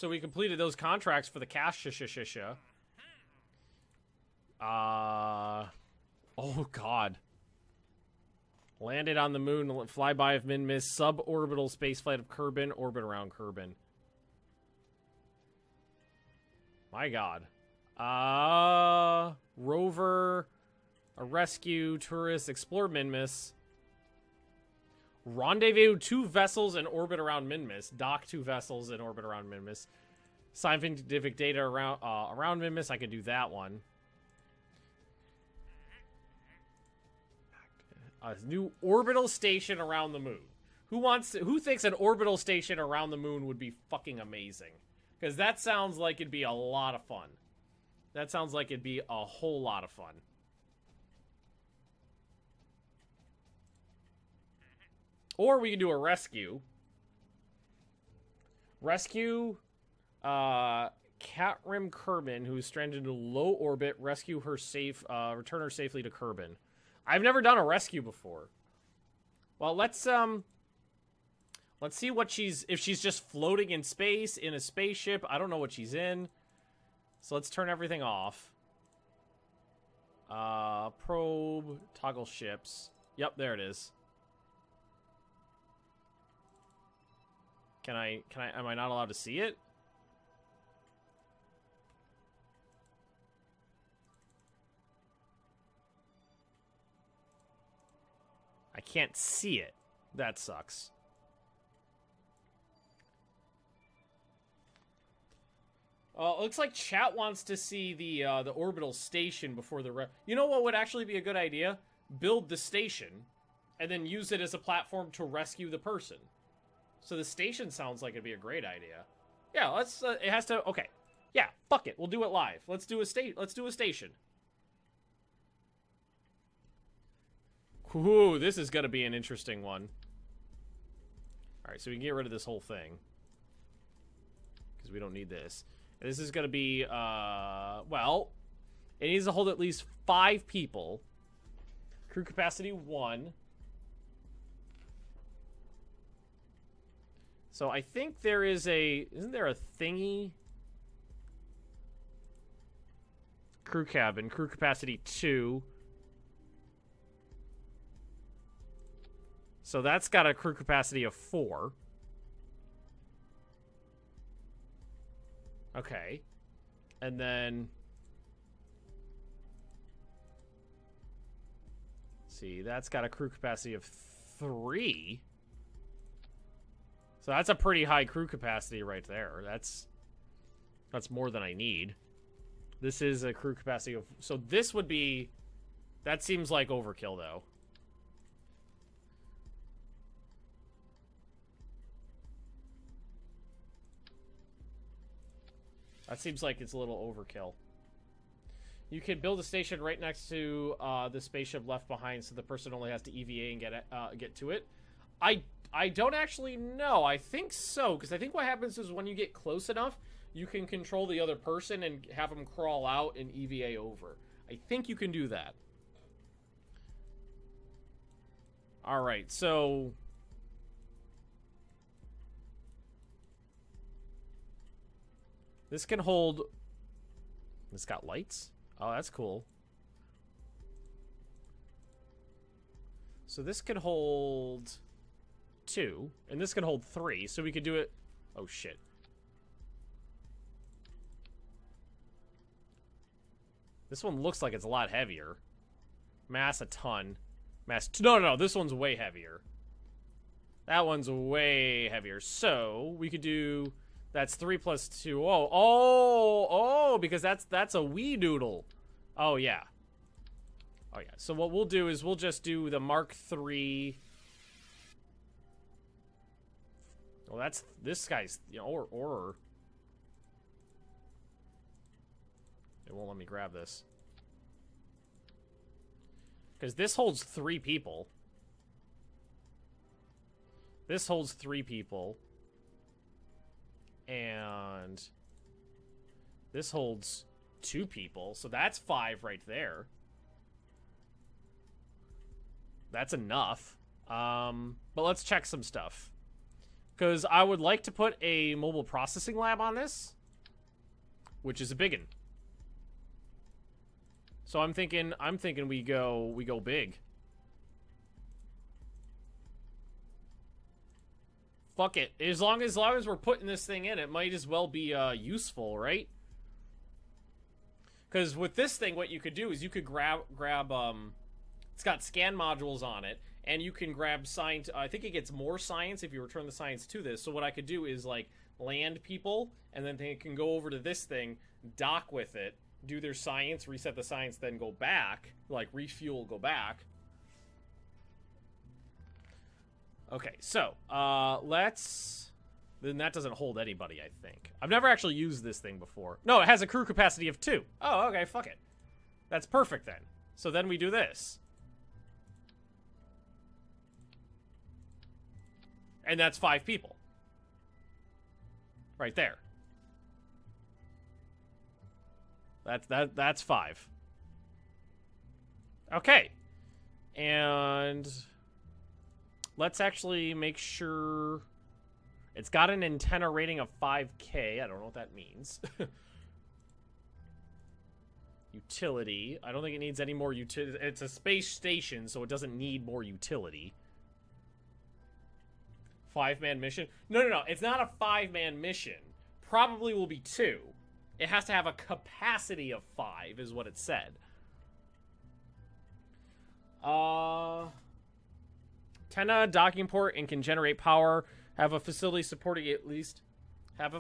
So we completed those contracts for the cash. Oh god. Landed on the moon, flyby of Magnus, suborbital spaceflight of Kerbin, orbit around Kerbin. My god. Rover, a rescue, tourist, explore Magnus. Rendezvous 2 vessels in orbit around Magnus. Dock 2 vessels in orbit around Magnus. Scientific data around Magnus. I could do that one. A new orbital station around the moon. Who thinks an orbital station around the moon would be fucking amazing? Because that sounds like it'd be a lot of fun. That sounds like it'd be a whole lot of fun. Or we can do a rescue. Rescue Catrim Kerbin, who is stranded in low orbit. Rescue her return her safely to Kerbin. I've never done a rescue before. Well, let's see what if she's just floating in space in a spaceship. I don't know what she's in. So let's turn everything off. Probe, toggle ships. Yep, there it is. Am I not allowed to see it? I can't see it. That sucks. It looks like chat wants to see the orbital station before the You know what would actually be a good idea? Build the station, and then use it as a platform to rescue the person. So the station sounds like it'd be a great idea. Yeah, let's. It has to. Okay. Yeah, fuck it. We'll do it live. Let's do a station. Ooh, this is gonna be an interesting one. All right, so we can get rid of this whole thing because we don't need this. And this is gonna be. Well, it needs to hold at least 5 people. Crew capacity 1. So I think there is isn't there a thingy? Crew cabin, crew capacity 2. So that's got a crew capacity of 4. Okay. And then... see, that's got a crew capacity of 3. So that's a pretty high crew capacity right there. That's more than I need. This is a crew capacity of... so this would be... that seems like overkill, though. That seems like it's a little overkill. You can build a station right next to the spaceship left behind, so the person only has to EVA and get to it. I don't actually know. I think so, because I think what happens is when you get close enough, you can control the other person and have them crawl out and EVA over. I think you can do that. Alright, so... this can hold... this got lights? Oh, that's cool. So this can hold 2, and this can hold 3, so we could do it... oh, shit. This one looks like it's a lot heavier. Mass a ton. Mass... no, this one's way heavier. That one's way heavier. So, we could do... that's 3 plus 2. Oh, because that's a wee doodle. Oh, yeah. Oh, yeah. So what we'll do is we'll just do the Mark III. Well, that's... this guy's... you know, or... it won't let me grab this. Because this holds 3 people. This holds 3 people. And this holds 2 people, so that's 5 right there. That's enough. But let's check some stuff. Because I would like to put a mobile processing lab on this, which is a biggin. So I'm thinking we go big. Fuck it. As long as we're putting this thing in, it might as well be useful, right? Because with this thing, what you could do is you could grab it's got scan modules on it, and you can grab science. I think it gets more science if you return the science to this. So what I could do is like land people, and then they can go over to this thing, dock with it, do their science, reset the science, then go back, like refuel, go back. Okay, so, then that doesn't hold anybody, I think. I've never actually used this thing before. No, it has a crew capacity of 2. Oh, okay, fuck it. That's perfect then. So then we do this. And that's 5 people. Right there. That's 5. Okay. And let's actually make sure it's got an antenna rating of 5K. I don't know what that means. Utility. I don't think it needs any more utility. It's a space station, so it doesn't need more utility. 5-man mission? No. It's not a 5-man mission. Probably will be 2. It has to have a capacity of 5, is what it said. Antenna, docking port, and can generate power. Have a facility supporting at least 5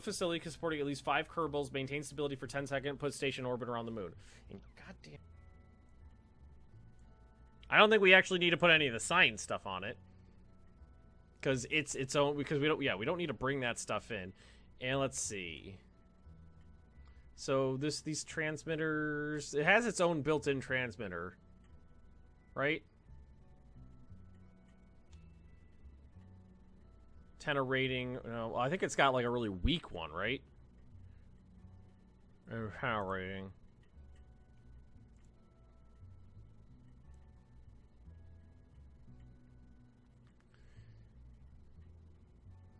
Kerbals. Maintain stability for 10 seconds. Put station orbit around the moon. And goddamn, I don't think we actually need to put any of the science stuff on it, because it's its own. Because we don't need to bring that stuff in. And let's see. So these transmitters, it has its own built-in transmitter, right? Antenna rating. No, I think it's got like a really weak one, right? Antenna rating.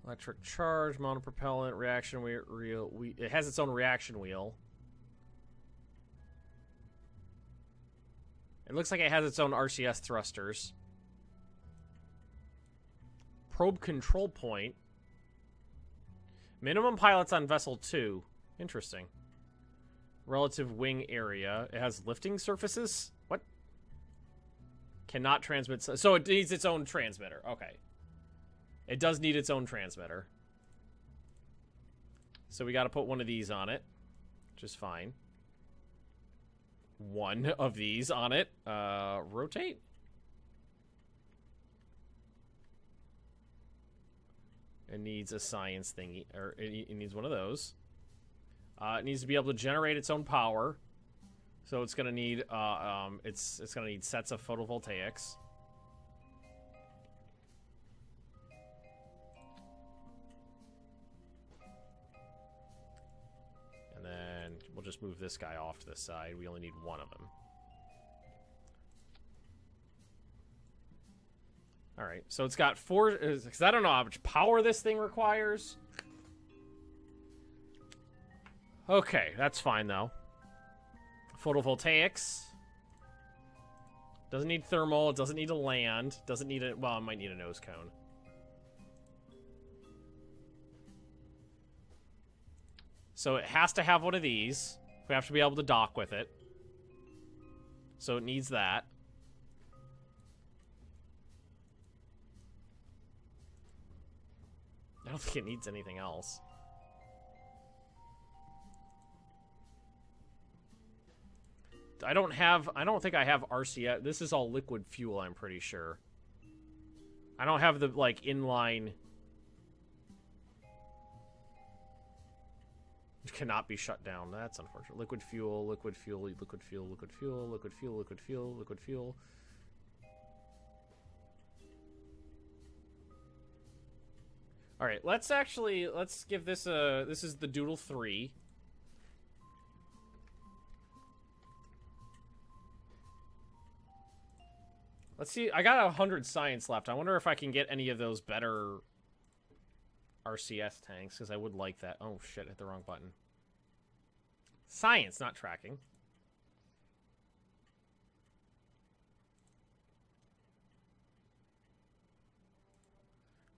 Electric charge, monopropellant, reaction wheel. It has its own reaction wheel. It looks like it has its own RCS thrusters. Probe control point. Minimum pilots on vessel 2. Interesting. Relative wing area. It has lifting surfaces? What? Cannot transmit. So it needs its own transmitter. Okay. It does need its own transmitter. So we got to put one of these on it, which is fine. One of these on it. Rotate? It needs a science thingy, or it needs one of those. It needs to be able to generate its own power. So it's gonna need it's gonna need sets of photovoltaics. And then we'll just move this guy off to the side. We only need one of them. Alright, so it's got 4, because I don't know how much power this thing requires. Okay, that's fine though. Photovoltaics. Doesn't need thermal, it doesn't need to land, doesn't need a, well, it might need a nose cone. So it has to have one of these. We have to be able to dock with it. So it needs that. I don't think it needs anything else. I don't think I have RCS. This is all liquid fuel, I'm pretty sure. I don't have the, like, inline. It cannot be shut down. That's unfortunate. Liquid fuel, liquid fuel, liquid fuel, liquid fuel, liquid fuel, liquid fuel, liquid fuel. Alright, let's give this a, this is the Doodle 3. Let's see, I got 100 science left. I wonder if I can get any of those better RCS tanks, because I would like that. Oh, shit, hit the wrong button. Science, not tracking.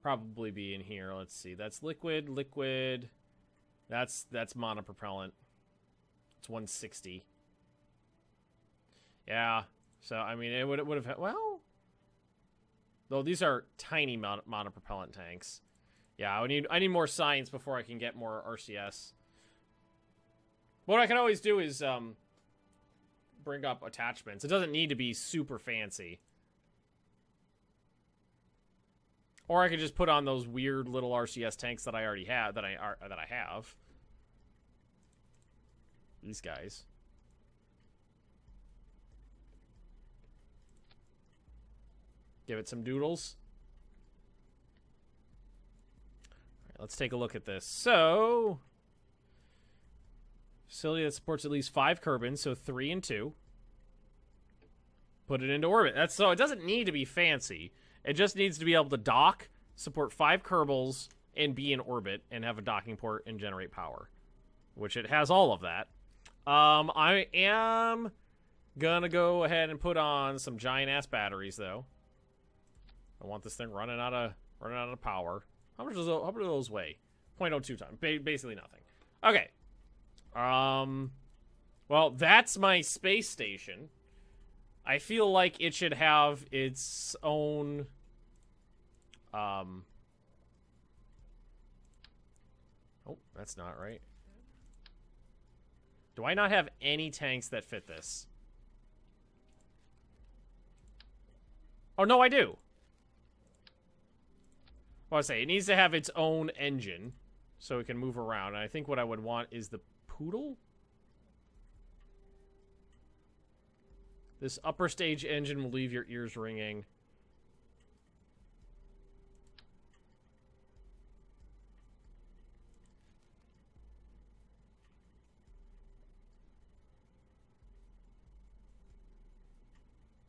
Probably be in here. Let's see. That's liquid, liquid. That's monopropellant. It's 160. Yeah. So, I mean, it would have... Well... Though these are tiny monopropellant tanks. Yeah, I need more science before I can get more RCS. What I can always do is bring up attachments. It doesn't need to be super fancy. Or I could just put on those weird little RCS tanks that I already have, that I have. These guys. Give it some doodles. All right, let's take a look at this. So, facility that supports at least 5 Kerbins, so 3 and 2. Put it into orbit. So it doesn't need to be fancy. It just needs to be able to dock, support 5 Kerbals, and be in orbit, and have a docking port and generate power. Which it has all of that. I am gonna go ahead and put on some giant-ass batteries, though. I want this thing running out of power. How much do those weigh? 0.02 tons. Basically nothing. Okay. Well, that's my space station. I feel like it should have its own oh, that's not right. Do I not have any tanks that fit this? Oh, no, I do. Well, I say it needs to have its own engine so it can move around. And I think what I would want is the Poodle. This upper stage engine will leave your ears ringing.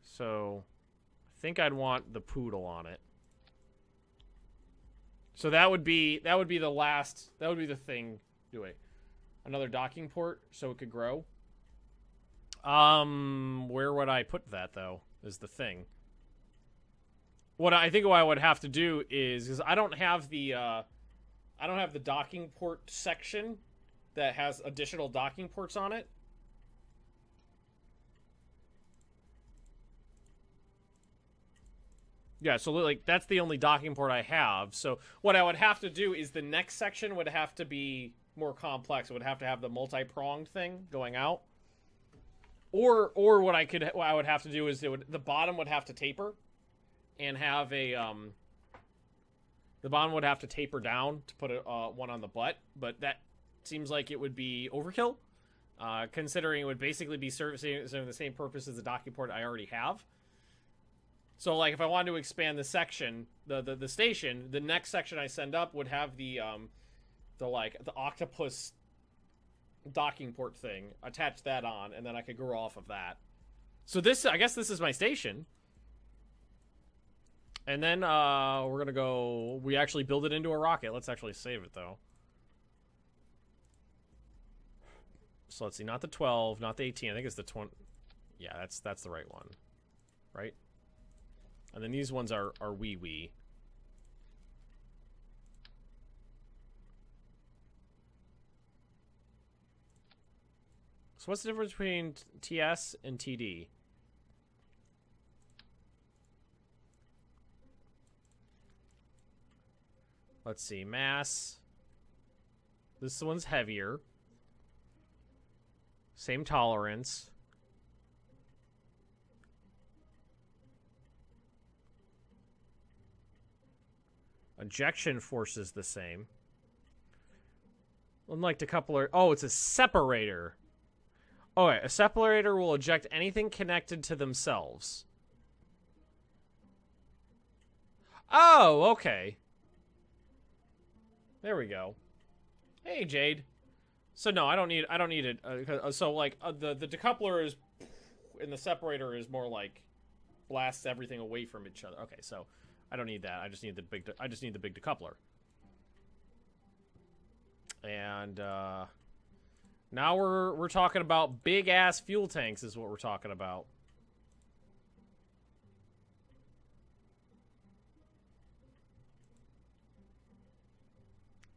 So, I think I'd want the Poodle on it. So that would be the last, that would be the thing. Do it. Another docking port so it could grow. Where would I put that though? Is the thing. What I think what I would have to do is I don't have the docking port section that has additional docking ports on it. Yeah, so like that's the only docking port I have. So what I would have to do is the next section would have to be more complex. It would have to have the multi-pronged thing going out. Or what I would have to do is the bottom would have to taper and have a the bottom would have to taper down to put one on the butt, but that seems like it would be overkill, considering it would basically be serving the same purpose as the docking port I already have. So, like, if I wanted to expand the section, the station, the next section I send up would have the octopus docking port thing, attach that on, and then I could grow off of that. So this, I guess this is my station. And then, we're gonna go, we actually build it into a rocket. Let's actually save it, though. So let's see, not the 12, not the 18, I think it's the 20. Yeah, that's the right one. Right? And then these ones are wee-wee. So what's the difference between TS and TD? Let's see, mass. This one's heavier. Same tolerance. Ejection force is the same. Unlike decoupler... Oh, it's a separator. Okay, a separator will eject anything connected to themselves. Oh, okay. There we go. Hey, Jade. So no, I don't need it. So like the decoupler is, and the separator is more like blasts everything away from each other. Okay, so I don't need that. I just need the big decoupler. And now we're talking about big ass fuel tanks is what we're talking about.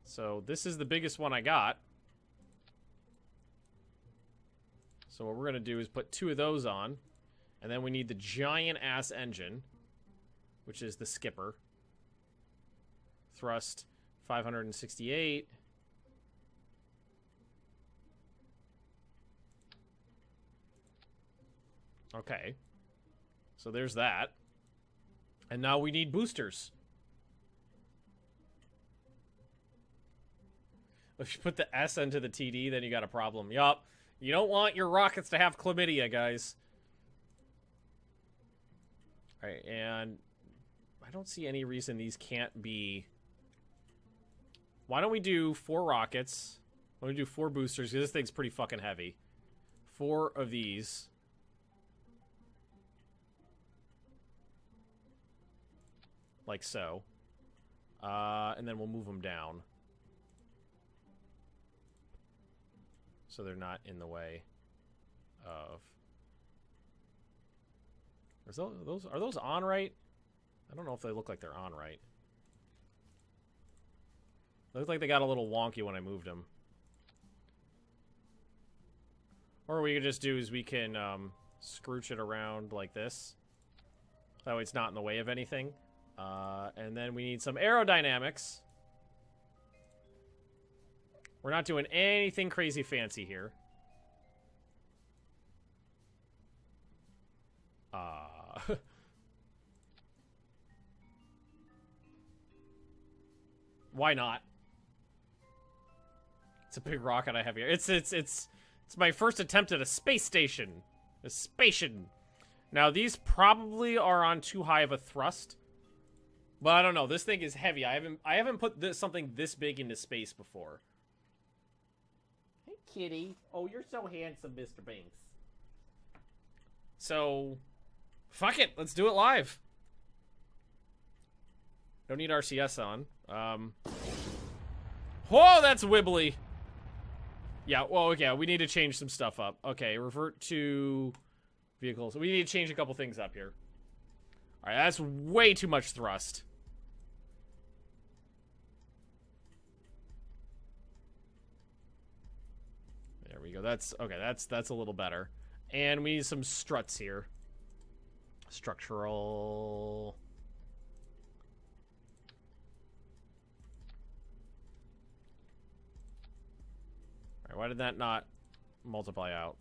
So this is the biggest one I got. So what we're gonna do is put 2 of those on, and then we need the giant ass engine, which is the skipper. Thrust 568. Okay. So there's that. And now we need boosters. If you put the S into the TD, then you got a problem. Yup. You don't want your rockets to have chlamydia, guys. Alright, and I don't see any reason these can't be... Why don't we do 4 rockets? Why don't we do 4 boosters? Because this thing's pretty fucking heavy. 4 of these. Like so. And then we'll move them down. So they're not in the way of... Are those on right? I don't know if they look like they're on right. They look like they got a little wonky when I moved them. Or what we could just do is we can scrooch it around like this. That way it's not in the way of anything. And then we need some aerodynamics. We're not doing anything crazy fancy here. Why not? It's a big rocket I have here. It's my first attempt at a space station. A spation. Now these probably are on too high of a thrust. But I don't know. This thing is heavy. I haven't put something this big into space before. Hey, kitty. Oh, you're so handsome, Mr. Banks. So, fuck it. Let's do it live. Don't need RCS on. Whoa, that's wibbly. Yeah, well, yeah, we need to change some stuff up. Okay, revert to vehicles. We need to change a couple things up here. Alright, that's way too much thrust. There we go. That's okay, that's a little better. And we need some struts here. Structural. Alright, why did that not multiply out?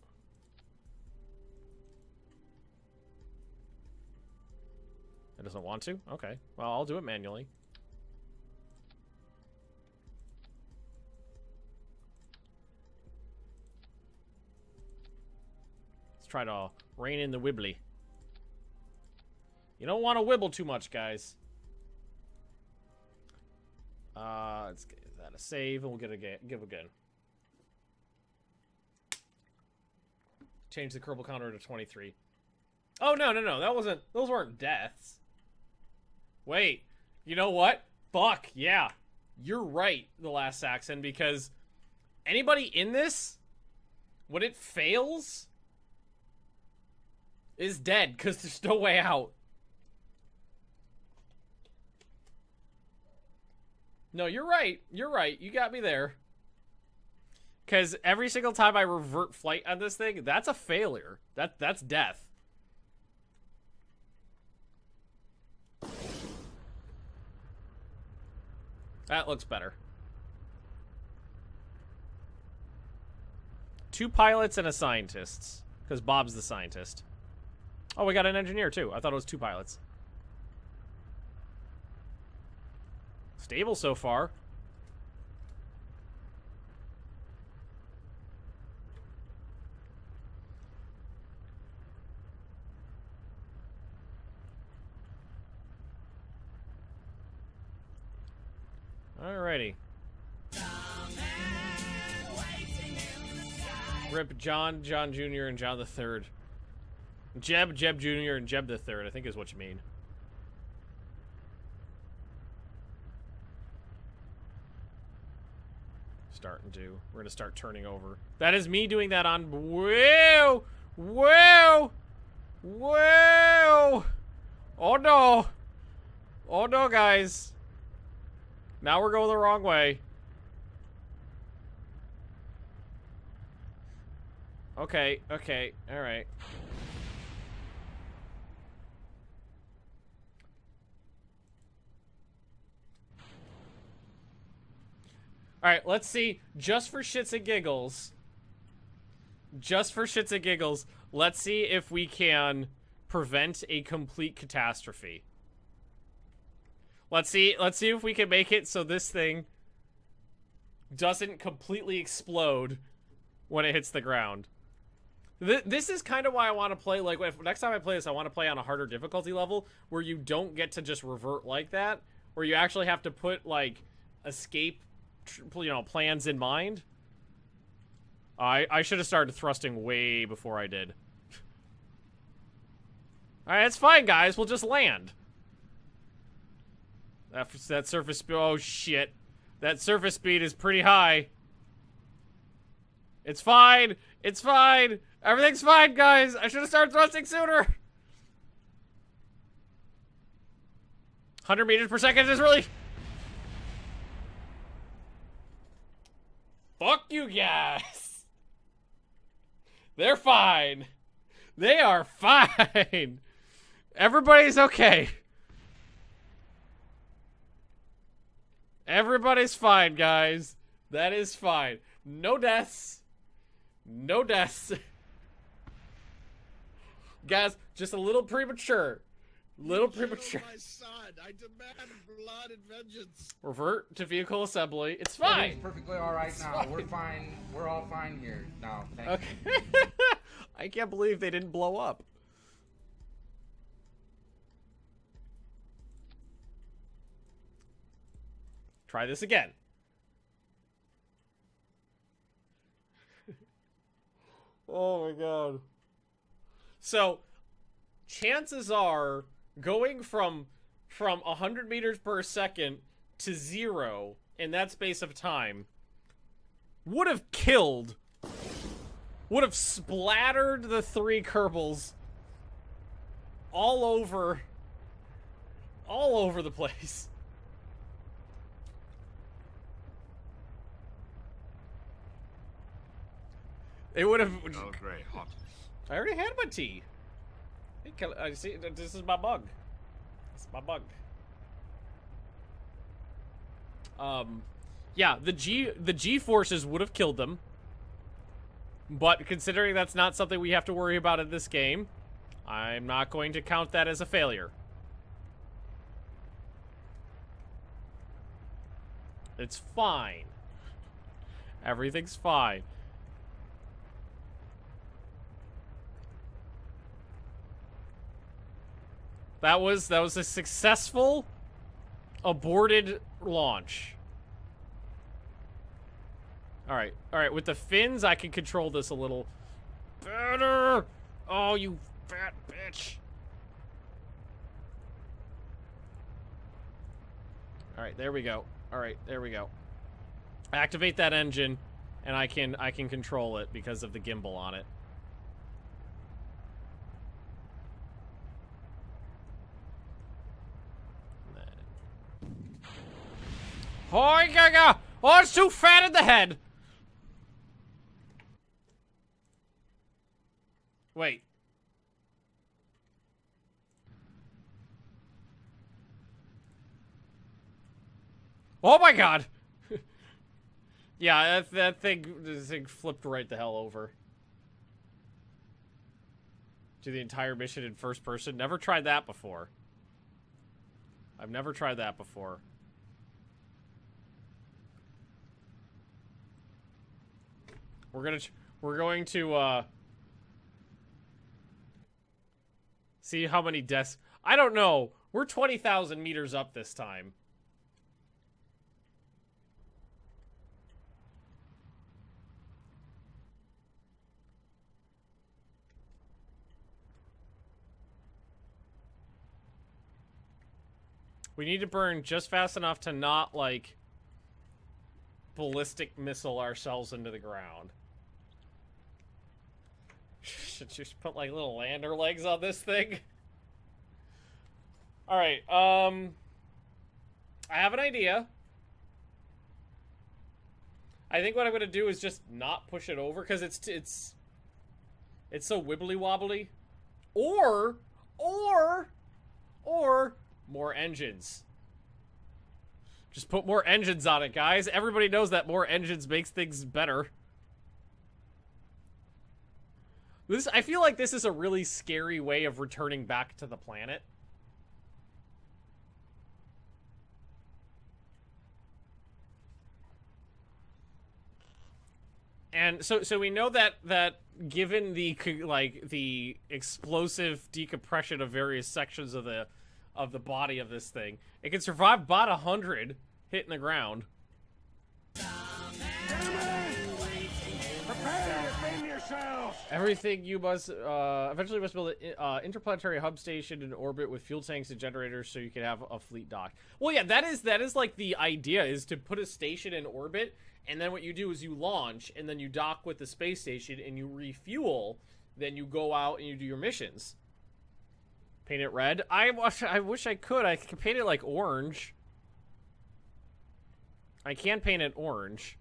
It doesn't want to? Okay. Well, I'll do it manually. Let's try to rein in the wibbly. You don't want to wibble too much, guys. Let's get that a save, and we'll give again. Change the Kerbal counter to 23. Oh, no. That wasn't... Those weren't deaths. Wait. You know what? Fuck, yeah. You're right, the last Saxon, because anybody in this, when it fails, is dead, because there's no way out. No, you're right. You're right. You got me there. Because every single time I revert flight on this thing, that's a failure. That's death. That looks better. 2 pilots and a scientist. Because Bob's the scientist. Oh, we got an engineer too. I thought it was 2 pilots. Stable so far. Alrighty. Rip John Jr. and John the Third. Jeb Jr. and Jeb the Third, I think is what you mean. We're gonna start turning over. That is me doing that on... Whoa! Whoa! Whoa! Oh no! Oh no, guys. Now we're going the wrong way. Okay, okay, alright. Alright, let's see. Just for shits and giggles. Just for shits and giggles. Let's see if we can prevent a complete catastrophe. Let's see if we can make it so this thing doesn't completely explode when it hits the ground. This is kind of why I want to play, like, next time I play this, I want to play on a harder difficulty level, where you don't get to just revert like that, where you actually have to put, like, escape, plans in mind. I should have started thrusting way before I did. Alright, it's fine, guys. We'll just land. That surface speed... Oh, shit. That surface speed is pretty high. It's fine. It's fine. Everything's fine, guys. I should have started thrusting sooner. 100 meters per second is really... Fuck you guys. They're fine. They are fine. Everybody's okay. Everybody's fine, guys. That is fine. No deaths. No deaths. Guys, just a little premature. Little premature. My son. I demand blood and vengeance. Revert to vehicle assembly. It's fine. Everything's perfectly all right now. Fine. We're fine. We're all fine here now. Thank Okay. you. I can't believe they didn't blow up. Try this again. Oh my god. So, chances are, going from 100 meters per second to 0 in that space of time would have killed, would have splattered the 3 Kerbals all over the place. It would have... Oh, great. Hot. I already had my tea. I see, this is my bug. This is my bug. Yeah, the G forces would have killed them. But considering that's not something we have to worry about in this game, I'm not going to count that as a failure. It's fine. Everything's fine. That was a successful aborted launch. Alright, alright, with the fins I can control this a little better. Oh, you fat bitch. Alright, there we go. Alright, there we go. Activate that engine, and I can control it because of the gimbal on it. Oh, oh, it's too fat in the head. Wait. Oh my god. Yeah, that thing flipped right the hell over. Do the entire mission in first person. Never tried that before. I've never tried that before. We're going to see how many deaths. I don't know. We're 20,000 meters up this time. We need to burn just fast enough to not, like, ballistic missile ourselves into the ground. Should just put like little lander legs on this thing. All right. I have an idea. I think what I'm gonna do is just not push it over because it's so wibbly wobbly. Or more engines. Just put more engines on it, guys. Everybody knows that more engines makes things better. I feel like this is a really scary way of returning back to the planet. And so we know that given the explosive decompression of various sections of the body of this thing, it can survive about 100 hitting the ground. Everything you must eventually must build an interplanetary hub station in orbit with fuel tanks and generators so you can have a fleet dock. Well, yeah, that is like the idea, is to put a station in orbit, and then what you do is you launch, and then you dock with the space station, and you refuel, then you go out and you do your missions. Paint it red? I wish I could. I could paint it like orange. I can paint it orange.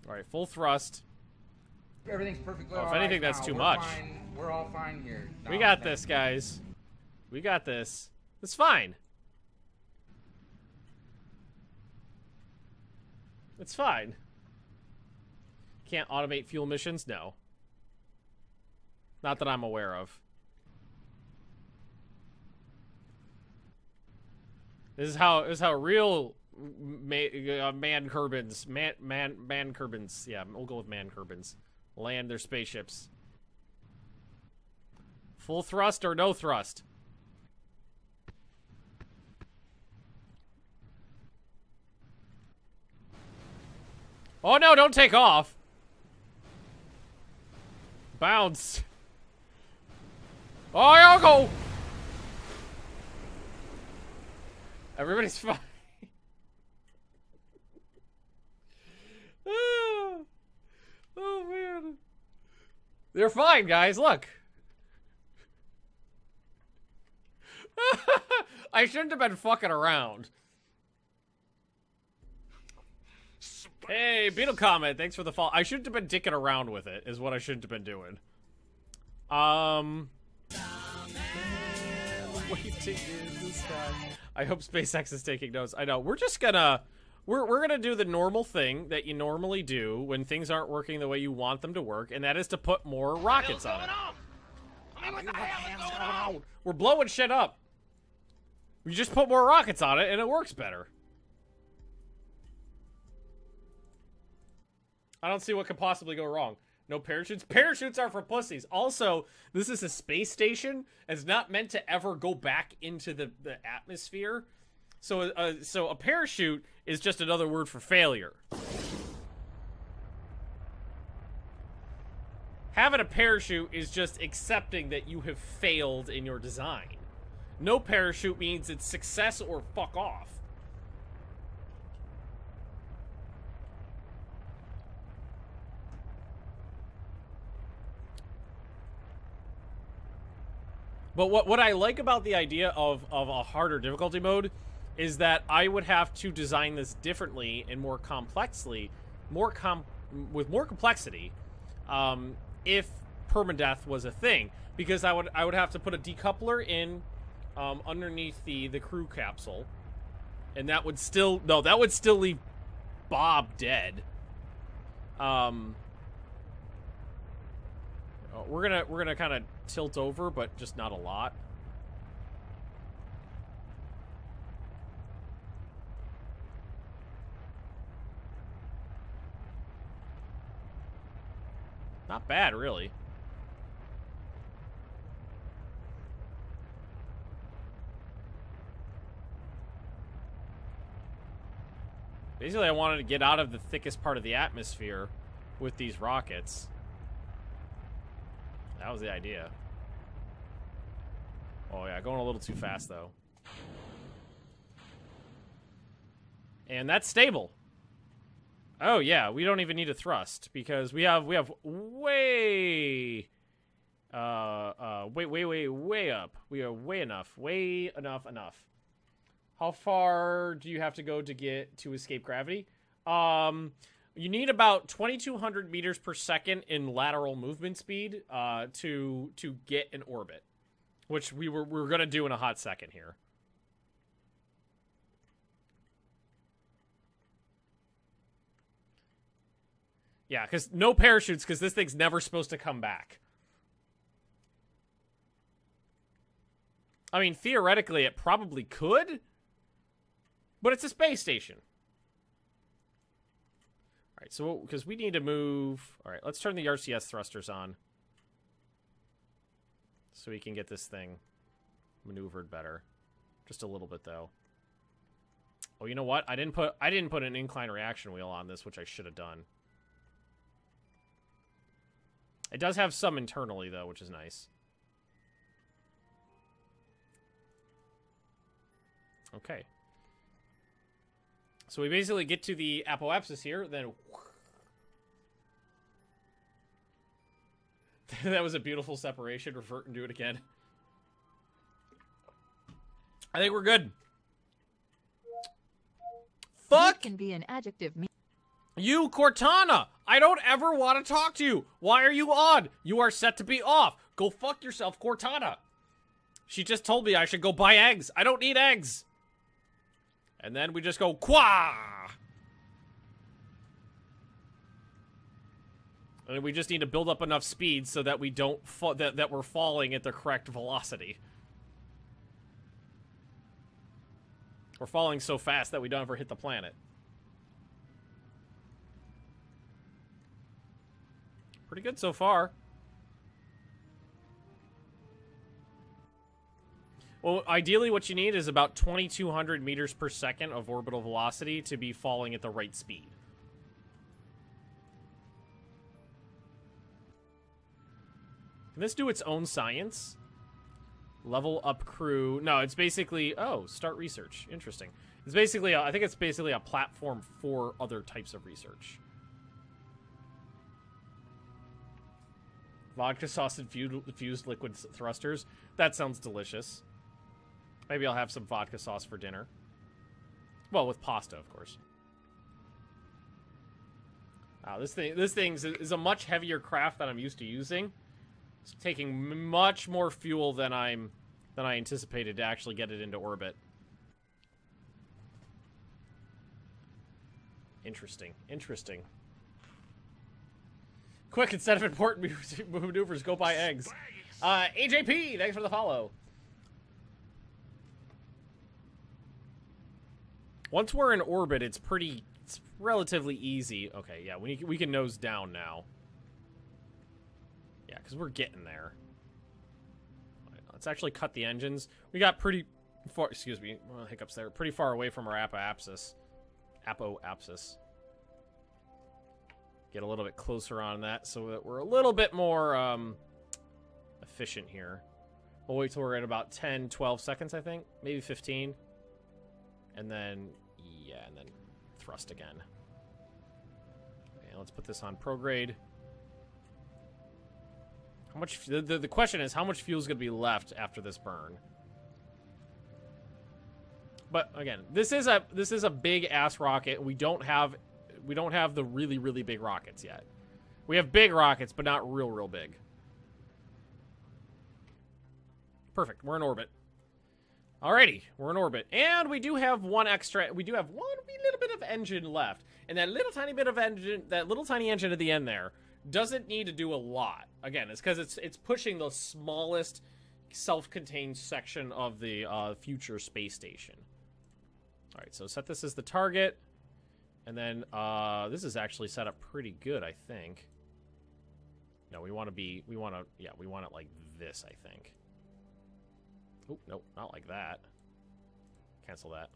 All right, full thrust. Everything's perfectly Oh, if all right anything, that's now. too We're much. Fine. We're all fine here. We got this, guys. We got this. It's fine. It's fine. Can't automate fuel missions? No. Not that I'm aware of. This is how real man Kerbins, man Kerbins. Yeah, we'll go with man Kerbins. Land their spaceships. Full thrust or no thrust? Oh no, don't take off. Bounce. Oh, y'all go. Everybody's fine. Oh man. They're fine, guys. Look. I shouldn't have been fucking around. Hey, Beetle Comment, thanks for the follow. I shouldn't have been dicking around with it, is what I shouldn't have been doing. Waiting in the sky. I hope SpaceX is taking notes. I know. We're just gonna... We're gonna do the normal thing that you normally do when things aren't working the way you want them to work, and that is to put more rockets on it. What the hell is going on? We're blowing shit up. We just put more rockets on it, and it works better. I don't see what could possibly go wrong. No parachutes? Parachutes are for pussies. Also, this is a space station. It's not meant to ever go back into the atmosphere. So a parachute is just another word for failure. Having a parachute is just accepting that you have failed in your design. No parachute means it's success or fuck off. But what I like about the idea of a harder difficulty mode is that I would have to design this differently and more complexly, with more complexity, if permadeath was a thing, because I would have to put a decoupler in underneath the crew capsule, and that would still leave Bob dead. We're gonna kind of tilt over, but just not a lot. Not bad, really. Basically, I wanted to get out of the thickest part of the atmosphere with these rockets. That was the idea. Oh yeah, going a little too fast though. And that's stable. Oh yeah, we don't even need a thrust because we have way way up. We are way enough. How far do you have to go to get to escape gravity? You need about 2,200 meters per second in lateral movement speed to get an orbit, which we're gonna do in a hot second here. Yeah, because no parachutes, because this thing's never supposed to come back. I mean, theoretically, it probably could, but it's a space station. All right, so because we need to move. All right, let's turn the RCS thrusters on so we can get this thing maneuvered better. Just a little bit, though. Oh, you know what? I didn't put an incline reaction wheel on this, which I should have done. It does have some internally, though, which is nice. Okay. So we basically get to the apoapsis here, then... That was a beautiful separation. Revert and do it again. I think we're good. Fuck! Can be an adjective. You, Cortana! I don't ever want to talk to you! Why are you on? You are set to be off! Go fuck yourself, Cortana! She just told me I should go buy eggs. I don't need eggs! And then we just go, Quah! And we just need to build up enough speed so that we don't that we're falling at the correct velocity. We're falling so fast that we don't ever hit the planet. Pretty good so far. Well, ideally what you need is about 2,200 meters per second of orbital velocity to be falling at the right speed. Can this do its own science? Level up crew. No, it's basically... Oh, start research. Interesting. It's basically... I think it's basically a platform for other types of research. Vodka sauce infused liquid thrusters. That sounds delicious. Maybe I'll have some vodka sauce for dinner. Well, with pasta, of course. Wow, this thing is a much heavier craft than I'm used to using. It's taking much more fuel than I anticipated to actually get it into orbit. Interesting. Interesting. Quick, instead of important maneuvers, go buy eggs. AJP, thanks for the follow. Once we're in orbit, it's relatively easy. Okay, yeah, we can nose down now. Yeah, because we're getting there. Right, let's actually cut the engines. We got pretty far, excuse me, hiccups there, pretty far away from our apoapsis. Get a little bit closer on that so that we're a little bit more efficient here. We'll wait till we're at about 10, 12 seconds, I think. Maybe 15. And then, yeah, and then thrust again. Okay, let's put this on prograde. How much? The question is, how much fuel is going to be left after this burn? But again, this is a big ass rocket. We don't have the really big rockets yet. We have big rockets, but not real big. Perfect. We're in orbit. Alrighty, we're in orbit, and we do have one extra. We do have one wee little bit of engine left, and that little tiny bit of engine, that little tiny engine at the end there, doesn't need to do a lot. Again, it's because it's pushing the smallest self-contained section of the future space station. All right, so set this as the target, and then this is actually set up pretty good, I think. No, we want it like this, I think. Oh, nope, not like that. Cancel that.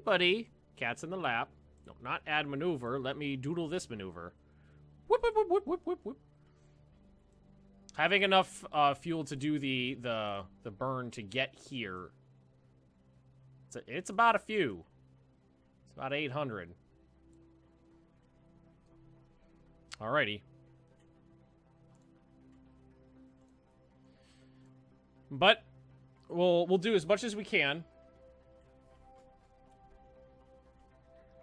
buddy. Cat's in the lap. No, not add maneuver. Let me doodle this maneuver. Whoop, whoop, whoop, whoop, whoop, whoop, whoop. Having enough fuel to do the burn to get here. It's about a few. It's about 800. Alrighty. But we'll do as much as we can.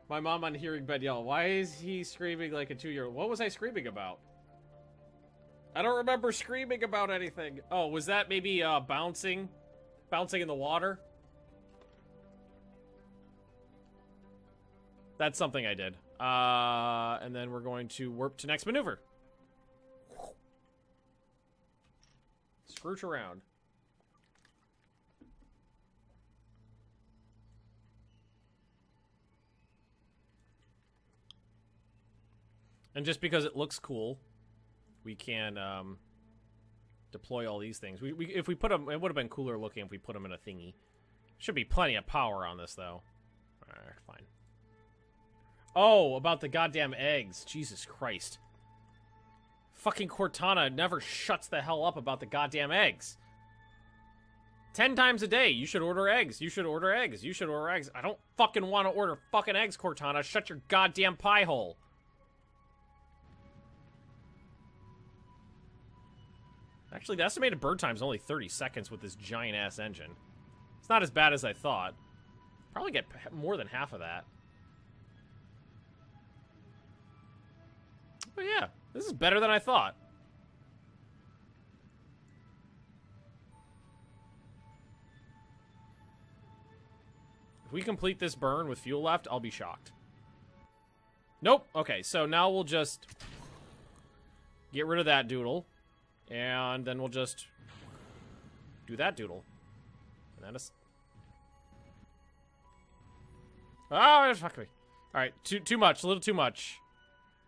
My mom on hearing bed yell, "Why is he screaming like a 2-year-old?" What was I screaming about? I don't remember screaming about anything. Oh, was that maybe bouncing? Bouncing in the water? That's something I did. And then we're going to warp to next maneuver. Scrooge around. And just because it looks cool, we can deploy all these things. If we put them, it would have been cooler looking if we put them in a thingy. Should be plenty of power on this, though. Alright, fine. Oh, about the goddamn eggs. Jesus Christ. Fucking Cortana never shuts the hell up about the goddamn eggs. 10 times a day, you should order eggs. You should order eggs. You should order eggs. I don't fucking want to order fucking eggs, Cortana. Shut your goddamn pie hole. Actually, the estimated bird time is only 30 seconds with this giant-ass engine. It's not as bad as I thought. Probably get more than half of that. But yeah, this is better than I thought. If we complete this burn with fuel left, I'll be shocked. Nope. Okay, so now we'll just get rid of that doodle. And then we'll just do that doodle. And then it's... Oh, fuck me. Alright, too much. A little too much.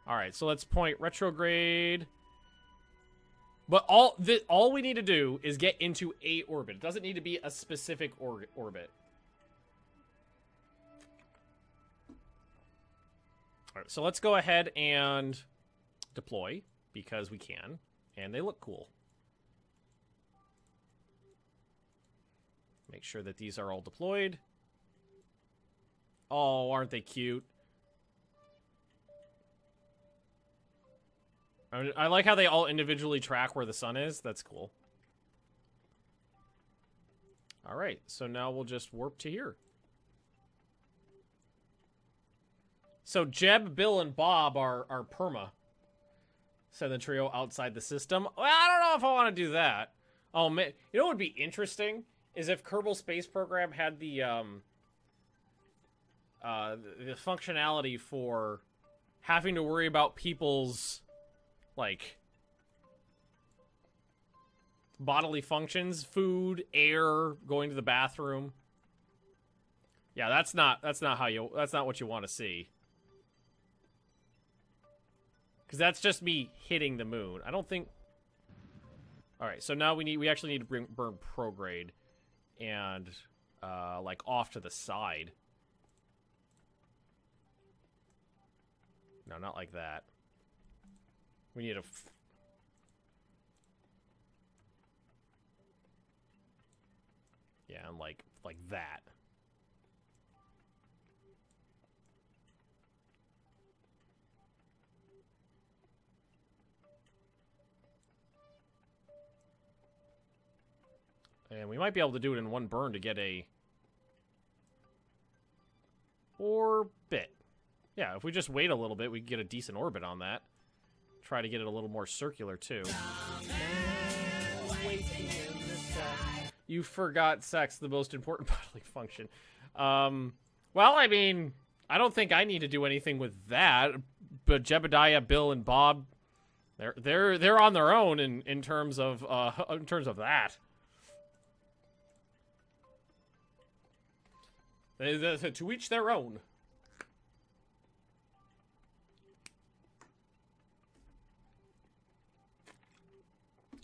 Alright, so let's point retrograde. But all we need to do is get into a orbit. It doesn't need to be a specific orbit. Alright, so let's go ahead and deploy, because we can. And they look cool. Make sure that these are all deployed. Oh, aren't they cute? I like how they all individually track where the sun is. That's cool. Alright, so now we'll just warp to here. So Jeb, Bill, and Bob are perma. Send the trio outside the system. Well, I don't know if I want to do that. Oh, man. You know what would be interesting? Is if Kerbal Space Program had the functionality for having to worry about people's, like, bodily functions. Food, air, going to the bathroom. Yeah, that's not what you want to see. Because that's just me hitting the moon. I don't think... Alright, so now we actually need to burn prograde. And, like, off to the side. No, not like that. We need a... Yeah, and like that. And we might be able to do it in one burn to get a orbit. Yeah, if we just wait a little bit, we can get a decent orbit on that. Try to get it a little more circular, too. You forgot sex, the most important bodily function. Well, I mean, I don't think I need to do anything with that. But Jebediah, Bill, and Bob, they're on their own in terms of that. To each their own.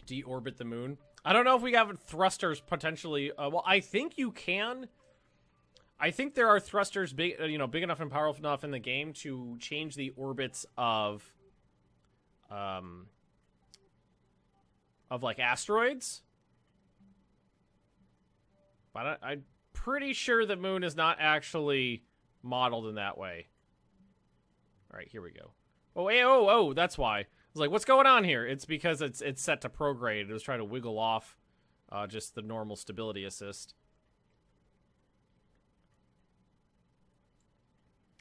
Deorbit the moon. I don't know if we have thrusters potentially. Well, I think you can. I think there are thrusters big, big enough and powerful enough in the game to change the orbits of like asteroids. But I'm pretty sure the moon is not actually modeled in that way. All right, here we go. Oh, hey, oh, that's why. I was like, what's going on here? It's because it's set to prograde. It was trying to wiggle off just the normal stability assist.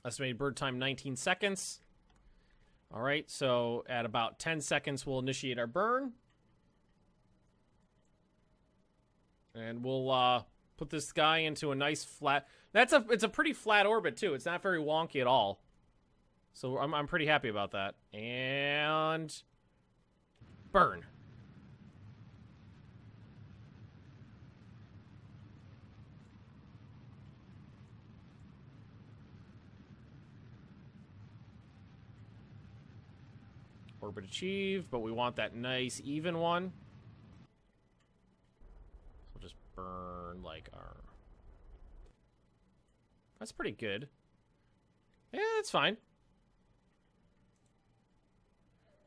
Estimated bird time 19 seconds. All right, so at about 10 seconds, we'll initiate our burn. And we'll put this guy into a nice flat... It's a pretty flat orbit, too. It's not very wonky at all. So I'm pretty happy about that. And... burn. Orbit achieved, but we want that nice, even one. So we'll just burn like our... That's pretty good. Yeah, that's fine.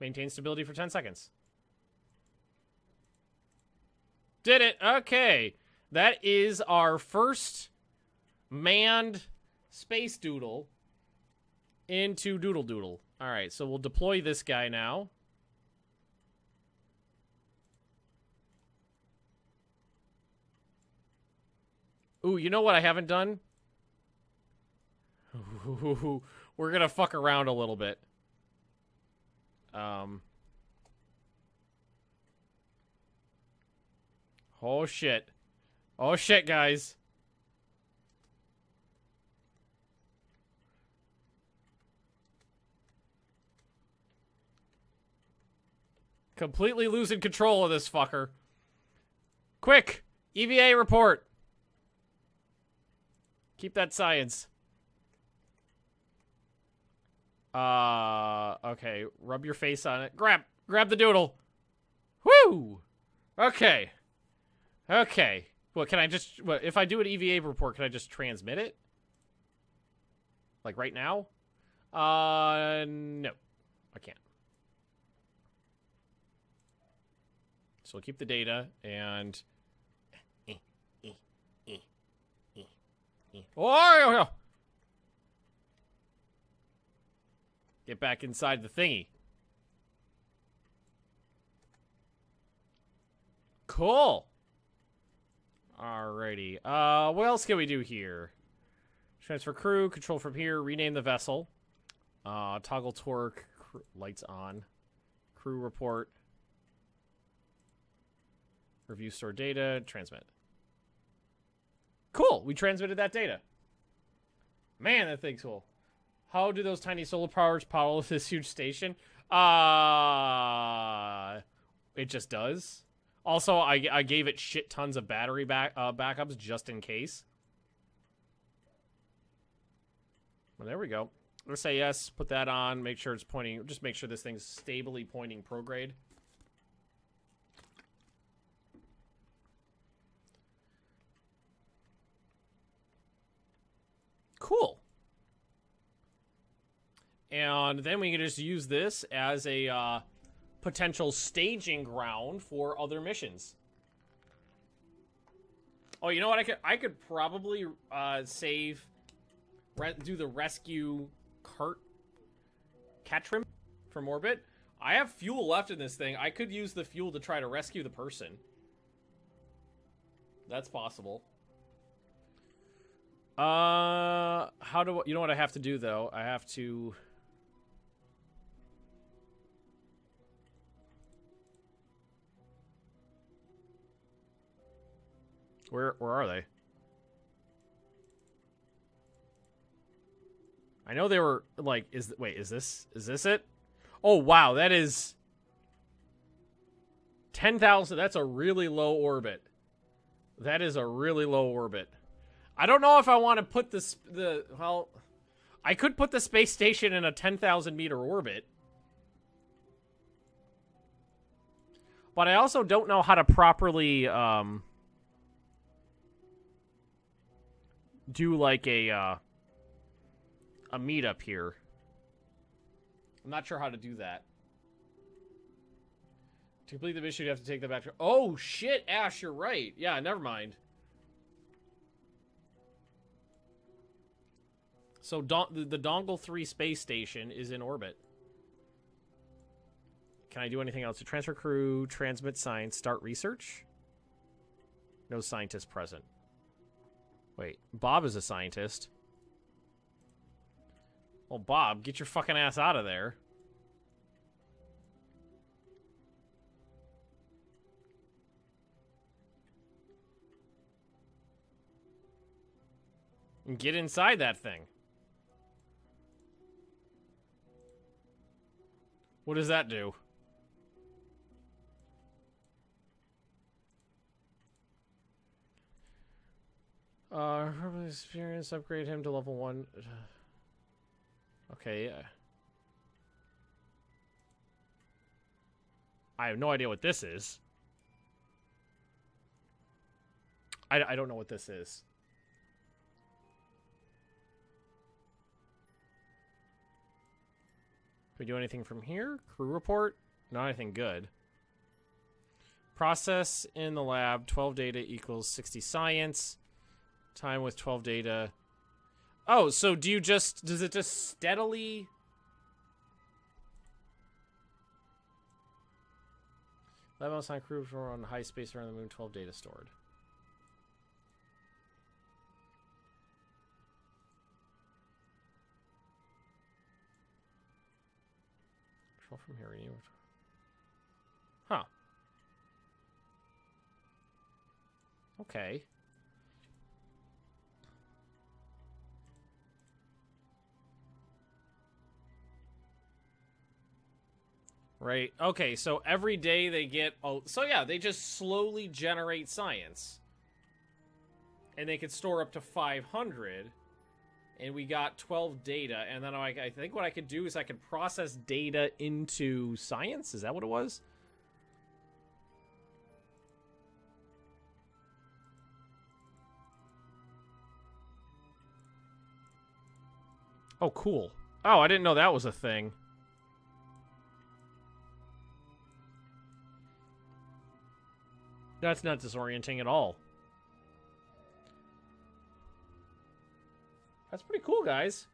Maintain stability for 10 seconds. Did it! Okay. That is our first manned space doodle into Doodle Doodle. Alright, so we'll deploy this guy now. Ooh, you know what I haven't done? Ooh, we're gonna fuck around a little bit. Oh shit. Oh shit, guys. Completely losing control of this fucker. Quick! EVA report! Keep that science. Okay. Rub your face on it. Grab the doodle. Woo! Okay. Okay. Well, can I just... Well, if I do an EVA report, can I just transmit it? Like right now? No. I can't. So we'll keep the data, and... Oh! Get back inside the thingy. Cool! Alrighty. What else can we do here? Transfer crew, control from here, rename the vessel. Toggle torque, lights on. Crew report. Review store data, transmit. Cool, we transmitted that data. Man, that thing's cool. How do those tiny solar powers power this huge station? It just does. Also, I gave it shit tons of battery backups just in case. Well, there we go. Let's say yes, put that on, make sure it's pointing, just make sure this thing's stably pointing prograde. Cool. And then we can just use this as a potential staging ground for other missions. Oh, you know what? I could probably do the rescue Catrim from orbit. I have fuel left in this thing. I could use the fuel to try to rescue the person. That's possible. You know what I have to do though? I have to... Where are they? I know they were like, wait, is this it? Oh wow, that is 10,000. That's a really low orbit. That is a really low orbit. I don't know if I want to put well, I could put the space station in a 10,000 meter orbit. But I also don't know how to properly do like a meetup here. I'm not sure how to do that. To complete the mission, you have to take them back to... Oh, shit, Ash, you're right. Yeah, never mind. So, the Dongle 3 space station is in orbit. Can I do anything else? To transfer crew, transmit science, start research? No scientist present. Wait, Bob is a scientist. Well, Bob, get your fucking ass out of there. And get inside that thing. What does that do? Herbal experience, upgrade him to level 1. Okay, yeah. I have no idea what this is. I don't know what this is. Can we do anything from here? Crew report? Not anything good. Process in the lab, 12 data equals 60 science. Time with 12 data. Oh, so do you just... Does it just steadily... Lab outside crew on high space around the moon, 12 data stored. Control from here. Huh. Okay. Right. Okay, so every day they get... Oh, so yeah, they just slowly generate science. And they could store up to 500. And we got 12 data. And then I think what I could do is I could process data into science? Is that what it was? Oh, cool. Oh, I didn't know that was a thing. That's not disorienting at all. That's pretty cool, guys.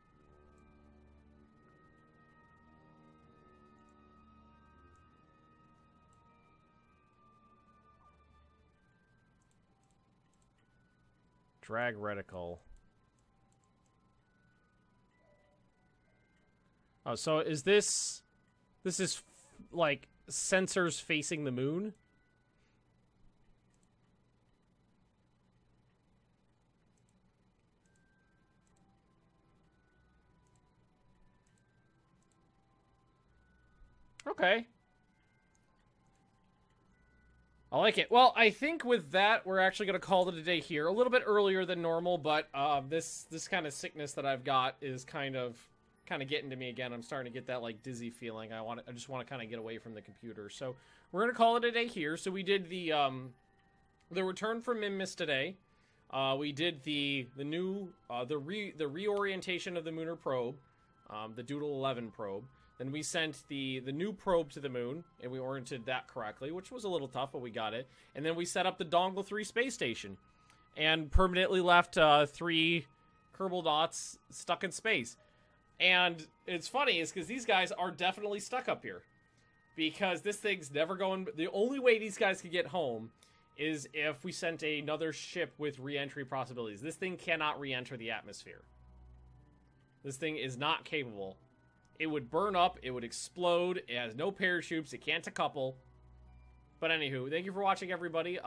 Drag reticle. Oh, so is this... This is, like, sensors facing the moon? Okay. I like it. Well, I think with that, we're actually going to call it a day here. A little bit earlier than normal, but this kind of sickness that I've got is kind of getting to me again. I'm starting to get that like dizzy feeling. I just want to kind of get away from the computer. So we're going to call it a day here. So we did the return from Magnus today. We did the reorientation of the lunar probe, the Doodle 11 probe. Then we sent the new probe to the moon, and we oriented that correctly, which was a little tough, but we got it. And then we set up the Dongle 3 space station, and permanently left 3 Kerbal dots stuck in space. And it's funny, is because these guys are definitely stuck up here. Because this thing's never going... The only way these guys could get home is if we sent another ship with re-entry possibilities. This thing cannot re-enter the atmosphere. This thing is not capable. It would burn up. It would explode. It has no parachutes. It can't decouple. But anywho, thank you for watching, everybody.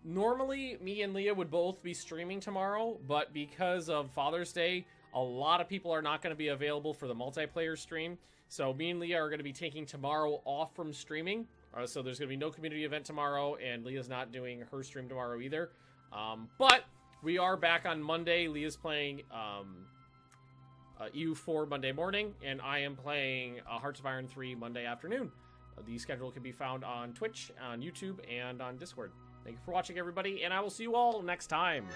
Normally, me and Leah would both be streaming tomorrow, but because of Father's Day, a lot of people are not going to be available for the multiplayer stream. So me and Leah are going to be taking tomorrow off from streaming. So there's going to be no community event tomorrow, and Leah's not doing her stream tomorrow either. But we are back on Monday. Leah's playing... EU4 Monday morning, and I am playing Hearts of Iron 3 Monday afternoon. The schedule can be found on Twitch, on YouTube, and on Discord. Thank you for watching, everybody, and I will see you all next time.